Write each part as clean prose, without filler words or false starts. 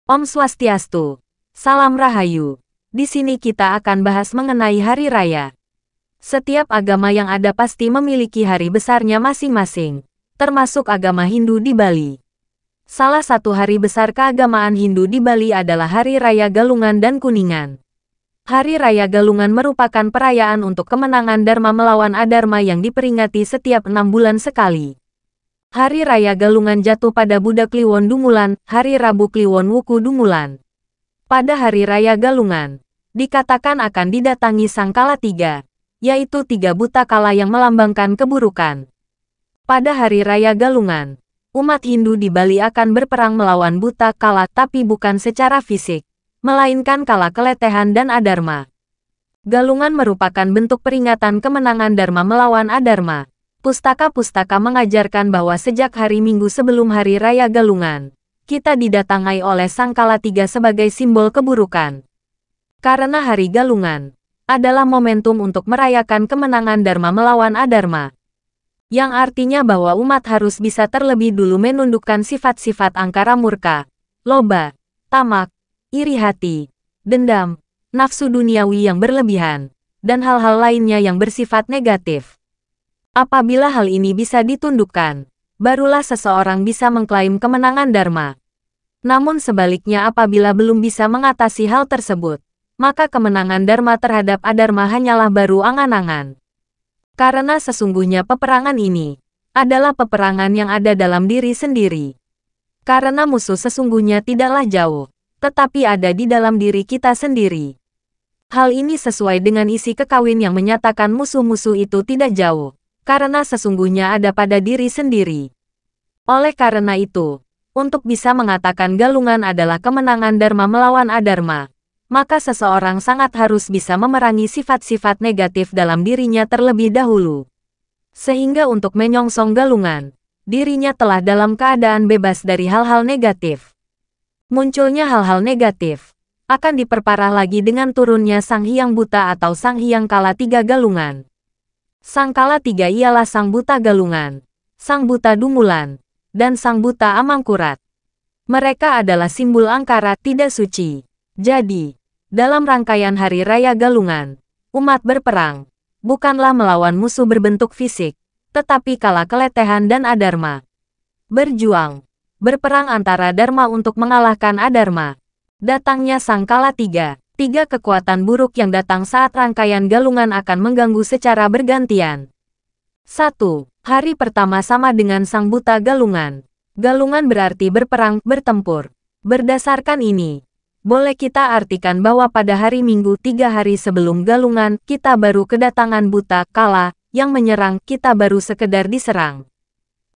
Om Swastiastu. Salam Rahayu. Di sini kita akan bahas mengenai hari raya. Setiap agama yang ada pasti memiliki hari besarnya masing-masing, termasuk agama Hindu di Bali. Salah satu hari besar keagamaan Hindu di Bali adalah Hari Raya Galungan dan Kuningan. Hari Raya Galungan merupakan perayaan untuk kemenangan Dharma melawan Adharma yang diperingati setiap 6 bulan sekali. Hari Raya Galungan jatuh pada Buddha Kliwon Dungulan, Hari Rabu Kliwon Wuku Dungulan. Pada Hari Raya Galungan, dikatakan akan didatangi Sang Kala Tiga, yaitu 3 buta kala yang melambangkan keburukan. Pada Hari Raya Galungan, umat Hindu di Bali akan berperang melawan buta kala tapi bukan secara fisik, melainkan kala keletehan dan adharma. Galungan merupakan bentuk peringatan kemenangan Dharma melawan adharma. Pustaka-pustaka mengajarkan bahwa sejak hari Minggu sebelum Hari Raya Galungan, kita didatangi oleh Sang Kala Tiga sebagai simbol keburukan. Karena Hari Galungan adalah momentum untuk merayakan kemenangan Dharma melawan adharma, yang artinya bahwa umat harus bisa terlebih dulu menundukkan sifat-sifat angkara murka, loba, tamak, iri hati, dendam, nafsu duniawi yang berlebihan, dan hal-hal lainnya yang bersifat negatif. Apabila hal ini bisa ditundukkan, barulah seseorang bisa mengklaim kemenangan Dharma. Namun sebaliknya apabila belum bisa mengatasi hal tersebut, maka kemenangan Dharma terhadap adharma hanyalah baru angan-angan. Karena sesungguhnya peperangan ini adalah peperangan yang ada dalam diri sendiri. Karena musuh sesungguhnya tidaklah jauh, tetapi ada di dalam diri kita sendiri. Hal ini sesuai dengan isi kekawin yang menyatakan musuh-musuh itu tidak jauh, karena sesungguhnya ada pada diri sendiri. Oleh karena itu, untuk bisa mengatakan Galungan adalah kemenangan Dharma melawan adharma, maka seseorang sangat harus bisa memerangi sifat-sifat negatif dalam dirinya terlebih dahulu. Sehingga untuk menyongsong Galungan, dirinya telah dalam keadaan bebas dari hal-hal negatif. Munculnya hal-hal negatif akan diperparah lagi dengan turunnya Sang Hyang Buta atau Sang Hyang Kala Tiga Galungan. Sang Kala Tiga ialah Sang Buta Galungan, Sang Buta Dungulan, dan Sang Buta Amangkurat. Mereka adalah simbol angkara tidak suci. Jadi, dalam rangkaian Hari Raya Galungan, umat berperang bukanlah melawan musuh berbentuk fisik, tetapi kala keletehan dan adharma. Berjuang, berperang antara dharma untuk mengalahkan adharma. Datangnya Sang Kala Tiga. 3 kekuatan buruk yang datang saat rangkaian Galungan akan mengganggu secara bergantian. 1. Hari pertama sama dengan Sang Buta Galungan. Galungan berarti berperang, bertempur. Berdasarkan ini, boleh kita artikan bahwa pada hari Minggu 3 hari sebelum Galungan, kita baru kedatangan buta kala, yang menyerang, kita baru sekedar diserang.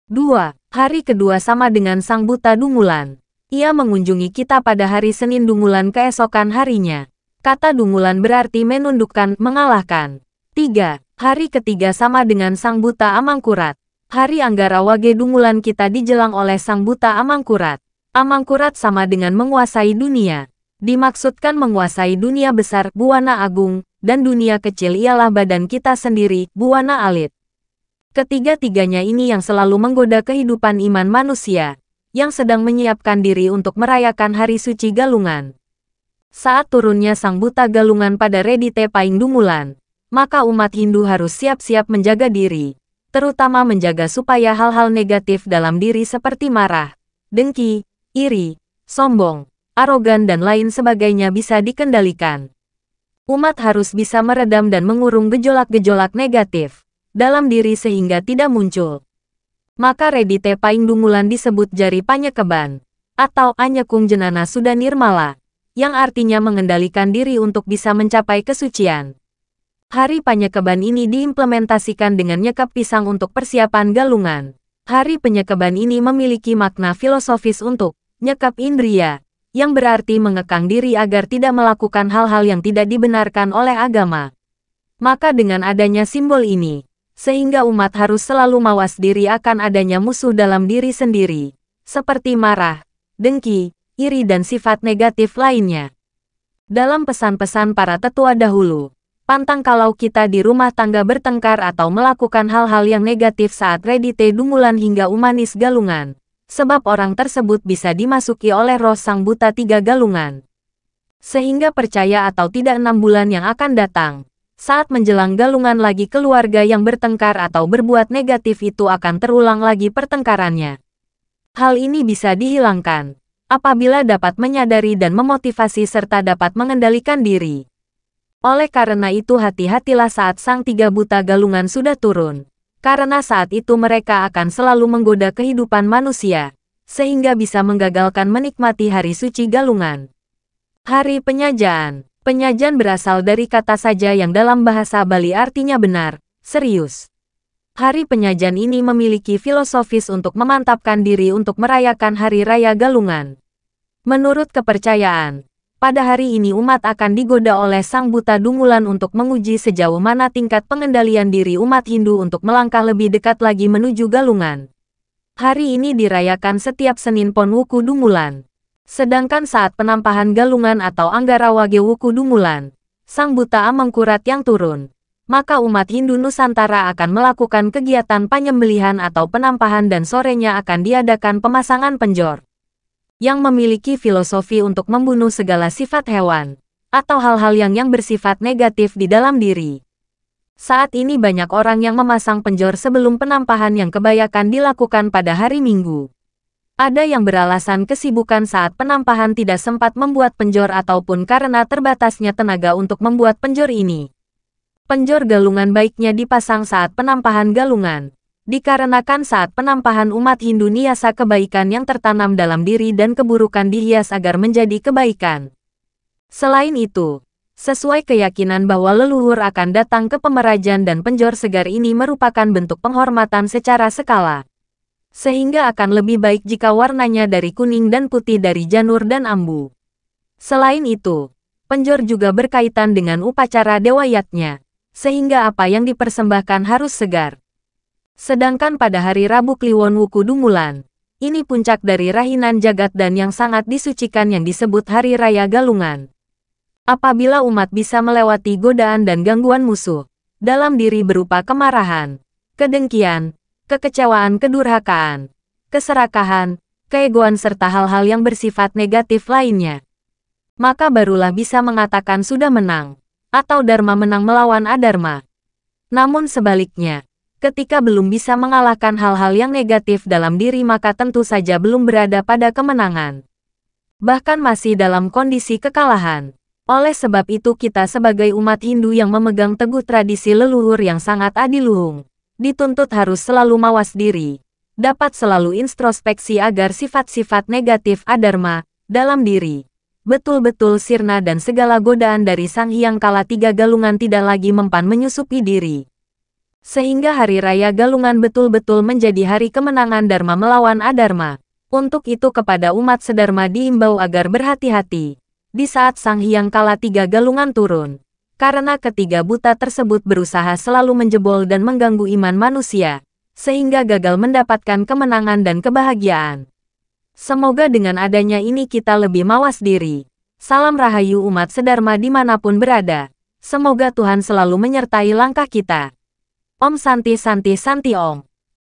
2. Hari kedua sama dengan Sang Buta Dungulan. Ia mengunjungi kita pada hari Senin Dungulan keesokan harinya. Kata Dungulan berarti menundukkan, mengalahkan. 3. Hari ketiga sama dengan Sang Buta Amangkurat. Hari Anggara Wage Dungulan kita dijelang oleh Sang Buta Amangkurat. Amangkurat sama dengan menguasai dunia. Dimaksudkan menguasai dunia besar, Buwana Agung, dan dunia kecil ialah badan kita sendiri, Buwana Alit. Ketiga-tiganya ini yang selalu menggoda kehidupan iman manusia, yang sedang menyiapkan diri untuk merayakan hari suci Galungan. Saat turunnya Sang Buta Galungan pada Redite Paing Dungulan, maka umat Hindu harus siap-siap menjaga diri, terutama menjaga supaya hal-hal negatif dalam diri seperti marah, dengki, iri, sombong, arogan dan lain sebagainya bisa dikendalikan. Umat harus bisa meredam dan mengurung gejolak-gejolak negatif dalam diri sehingga tidak muncul. Maka Redite Paing Dungulan disebut Jari Panyekeban, atau Anyekung Jenana Suda Nirmala, yang artinya mengendalikan diri untuk bisa mencapai kesucian. Hari Panyekeban ini diimplementasikan dengan nyekap pisang untuk persiapan Galungan. Hari Penyekeban ini memiliki makna filosofis untuk nyekap indria, yang berarti mengekang diri agar tidak melakukan hal-hal yang tidak dibenarkan oleh agama. Maka dengan adanya simbol ini, sehingga umat harus selalu mawas diri akan adanya musuh dalam diri sendiri, seperti marah, dengki, iri dan sifat negatif lainnya. Dalam pesan-pesan para tetua dahulu, pantang kalau kita di rumah tangga bertengkar atau melakukan hal-hal yang negatif saat Redite Dungulan hingga Umanis Galungan, sebab orang tersebut bisa dimasuki oleh roh sang buta 3 galungan. Sehingga percaya atau tidak 6 bulan yang akan datang, saat menjelang galungan lagi keluarga yang bertengkar atau berbuat negatif itu akan terulang lagi pertengkarannya. Hal ini bisa dihilangkan apabila dapat menyadari dan memotivasi serta dapat mengendalikan diri. Oleh karena itu hati-hatilah saat sang 3 buta galungan sudah turun, karena saat itu mereka akan selalu menggoda kehidupan manusia, sehingga bisa menggagalkan menikmati hari suci galungan. Hari Penyajaan. Penyajan berasal dari kata saja yang dalam bahasa Bali artinya benar, serius. Hari Penyajan ini memiliki filosofis untuk memantapkan diri untuk merayakan Hari Raya Galungan. Menurut kepercayaan, pada hari ini umat akan digoda oleh sang buta dungulan untuk menguji sejauh mana tingkat pengendalian diri umat Hindu untuk melangkah lebih dekat lagi menuju galungan. Hari ini dirayakan setiap Senin Pon Wuku Dungulan. Sedangkan saat penampahan galungan atau Anggara Wage Wuku Dungulan, sang buta Amengkurat yang turun, maka umat Hindu Nusantara akan melakukan kegiatan penyembelihan atau penampahan dan sorenya akan diadakan pemasangan penjor yang memiliki filosofi untuk membunuh segala sifat hewan, atau hal-hal yang bersifat negatif di dalam diri. Saat ini banyak orang yang memasang penjor sebelum penampahan yang kebanyakan dilakukan pada hari Minggu. Ada yang beralasan kesibukan saat penampahan tidak sempat membuat penjor ataupun karena terbatasnya tenaga untuk membuat penjor ini. Penjor galungan baiknya dipasang saat penampahan galungan, dikarenakan saat penampahan umat Hindu niasa kebaikan yang tertanam dalam diri dan keburukan dihias agar menjadi kebaikan. Selain itu, sesuai keyakinan bahwa leluhur akan datang ke pemerajan dan penjor segar ini merupakan bentuk penghormatan secara skala. Sehingga akan lebih baik jika warnanya dari kuning dan putih dari janur dan ambu. Selain itu, penjor juga berkaitan dengan upacara dewayatnya, sehingga apa yang dipersembahkan harus segar. Sedangkan pada hari Rabu Kliwon Wuku Dungulan, ini puncak dari rahinan jagat dan yang sangat disucikan yang disebut Hari Raya Galungan. Apabila umat bisa melewati godaan dan gangguan musuh dalam diri berupa kemarahan, kedengkian, kekecewaan, kedurhakaan, keserakahan, keegoan serta hal-hal yang bersifat negatif lainnya, maka barulah bisa mengatakan sudah menang, atau Dharma menang melawan Adharma. Namun sebaliknya, ketika belum bisa mengalahkan hal-hal yang negatif dalam diri maka tentu saja belum berada pada kemenangan. Bahkan masih dalam kondisi kekalahan. Oleh sebab itu kita sebagai umat Hindu yang memegang teguh tradisi leluhur yang sangat adiluhung, dituntut harus selalu mawas diri, dapat selalu introspeksi agar sifat-sifat negatif Adharma dalam diri betul-betul sirna dan segala godaan dari Sang Hyang Kala 3 Galungan tidak lagi mempan menyusupi diri. Sehingga Hari Raya Galungan betul-betul menjadi hari kemenangan Dharma melawan Adharma. Untuk itu kepada umat sedharma diimbau agar berhati-hati di saat Sang Hyang Kala 3 Galungan turun, karena ketiga buta tersebut berusaha selalu menjebol dan mengganggu iman manusia, sehingga gagal mendapatkan kemenangan dan kebahagiaan. Semoga dengan adanya ini kita lebih mawas diri. Salam Rahayu umat sedharma dimanapun berada. Semoga Tuhan selalu menyertai langkah kita. Om Santi Santi Santi Om.